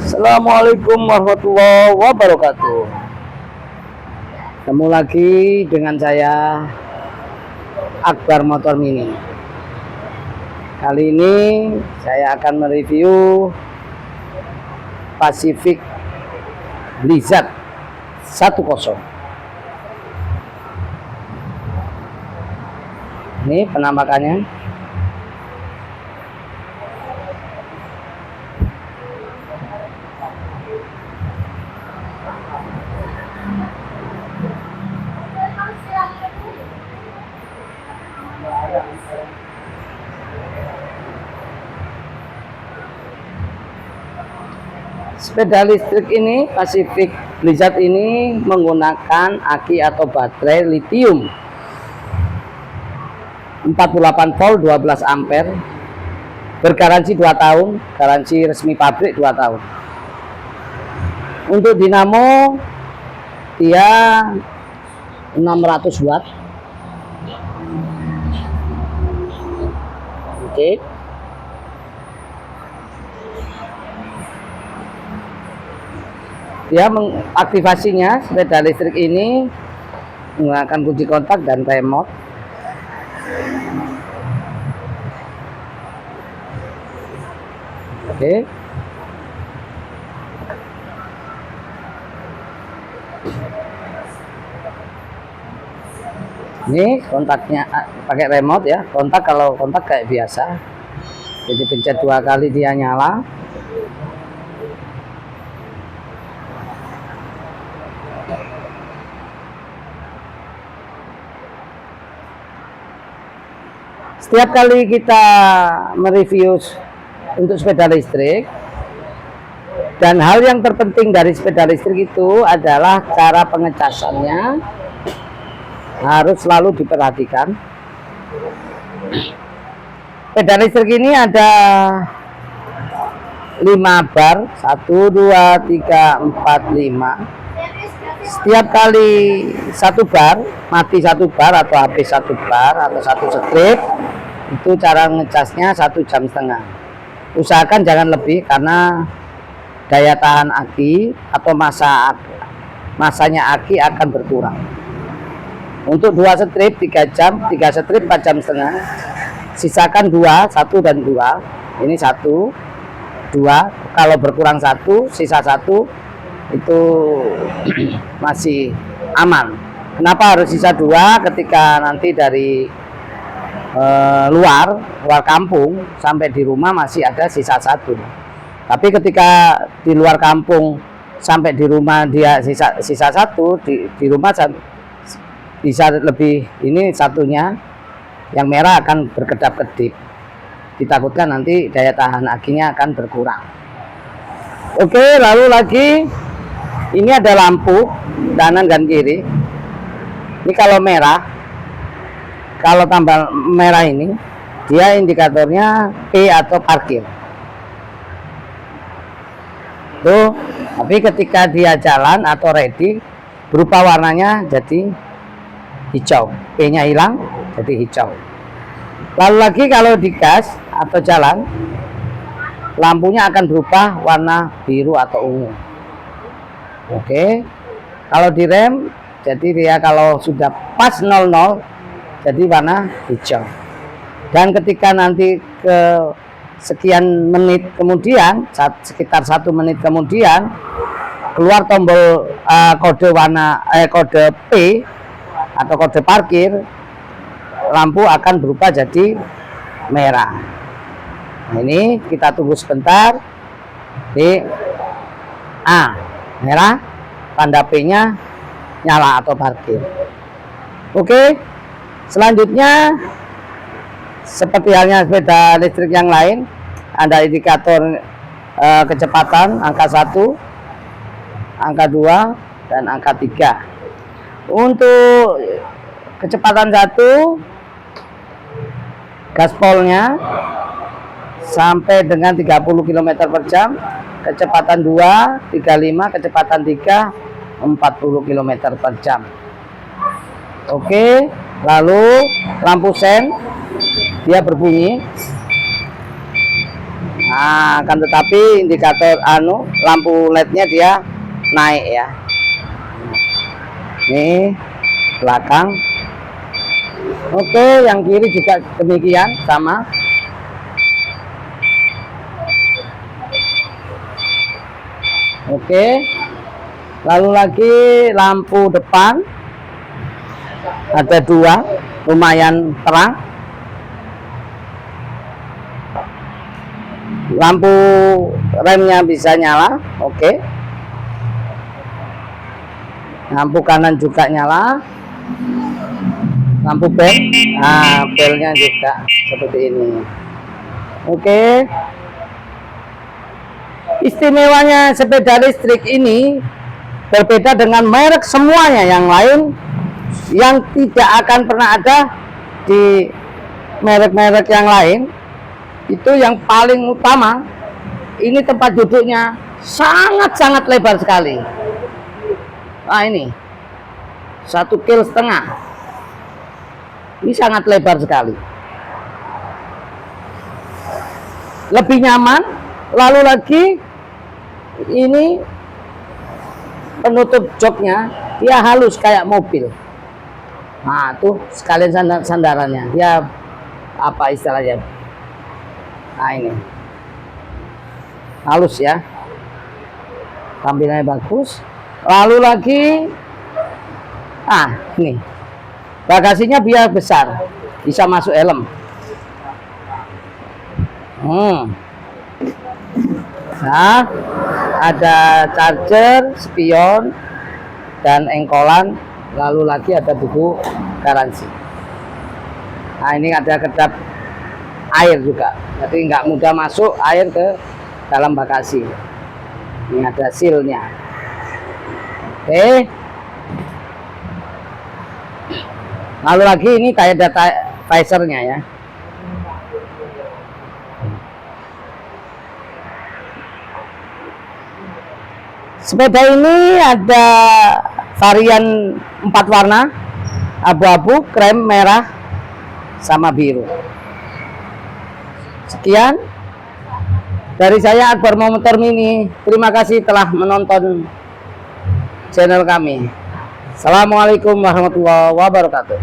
Assalamualaikum warahmatullahi wabarakatuh. Ketemu lagi dengan saya Akbar Motor Mini. Kali ini saya akan mereview Pacific Blizzard 10. Ini penampakannya. Sepeda listrik ini, Pacific Blizzard ini menggunakan aki atau baterai lithium 48 volt 12 ampere, bergaransi 2 tahun, garansi resmi pabrik 2 tahun. Untuk dinamo dia 600 watt. Oke. Dia mengaktifasinya, sepeda listrik ini menggunakan kunci kontak dan remote. Oke. Ini kontaknya pakai remote ya. Kontak, kalau kontak kayak biasa. Jadi pencet 2 kali dia nyala. Setiap kali kita mereview untuk sepeda listrik, dan hal yang terpenting dari sepeda listrik itu adalah cara pengecasannya harus selalu diperhatikan. Sepeda listrik ini ada 5 bar, 1, 2, 3, 4, 5. Setiap kali 1 bar, mati 1 bar atau habis 1 bar atau 1 strip, itu cara ngecasnya 1,5 jam. Usahakan jangan lebih karena daya tahan aki atau masanya aki akan berkurang. Untuk 2 strip 3 jam, 3 strip 4,5 jam. Sisakan 2, 1 dan 2. Ini 1, 2. Kalau berkurang 1, sisa 1 itu masih aman. Kenapa harus sisa 2? Ketika nanti dari luar kampung sampai di rumah masih ada sisa 1. Tapi ketika di luar kampung sampai di rumah dia sisa 1, di rumah bisa lebih. Ini satunya yang merah akan berkedap-kedip. Ditakutkan nanti daya tahan akinya akan berkurang. Oke, lalu lagi ini ada lampu kanan dan kiri. Ini kalau merah, kalau tambah merah ini, dia indikatornya P atau parkir. Tuh, tapi ketika dia jalan atau ready, berubah warnanya jadi hijau. P-nya hilang, jadi hijau. Lalu lagi kalau digas atau jalan, lampunya akan berubah warna biru atau ungu. Oke, kalau direm, jadi dia kalau sudah pas 00, jadi warna hijau. Dan ketika nanti ke sekian menit kemudian, sekitar 1 menit kemudian, keluar tombol kode kode P atau kode parkir, lampu akan berubah jadi merah. Nah, ini kita tunggu sebentar. Di merah, tanda P-nya nyala atau parkir. Oke, selanjutnya seperti halnya sepeda listrik yang lain, ada indikator kecepatan angka 1, angka 2, dan angka 3. Untuk kecepatan 1, gaspolnya sampai dengan 30 km per jam. Kecepatan 2, 35, kecepatan 3, 40 km per jam. Oke, lalu lampu sen dia berbunyi. Nah, akan tetapi indikator lampu LED-nya dia naik ya. Ini belakang. Oke, yang kiri juga demikian sama. Oke. Lalu lagi lampu depan ada 2, lumayan terang. Lampu remnya bisa nyala. Oke. Lampu kanan juga nyala. Lampu bel, nah belnya juga seperti ini. Oke. Istimewanya sepeda listrik ini berbeda dengan merek semuanya yang lain, yang tidak akan pernah ada di merek-merek yang lain. Itu yang paling utama, ini tempat duduknya sangat-sangat lebar sekali. Nah ini 1,5 kil, ini sangat lebar sekali, lebih nyaman. Lalu lagi ini penutup joknya dia halus kayak mobil. Nah tuh sekalian sandarannya dia apa istilahnya, nah ini halus ya, tampilannya bagus. Lalu lagi ini bagasinya biar besar, bisa masuk helm. Nah, ada charger, spion, dan engkolan. Lalu lagi ada buku garansi. Nah, ini ada kedap air juga, jadi nggak mudah masuk air ke dalam bagasi. Ini ada sealnya. Oke. Lalu lagi ini kayak data visornya ya. Sepeda ini ada varian 4 warna, abu-abu, krem, merah, sama biru. Sekian dari saya, Akbar Motor Mini. Terima kasih telah menonton channel kami. Assalamualaikum warahmatullahi wabarakatuh.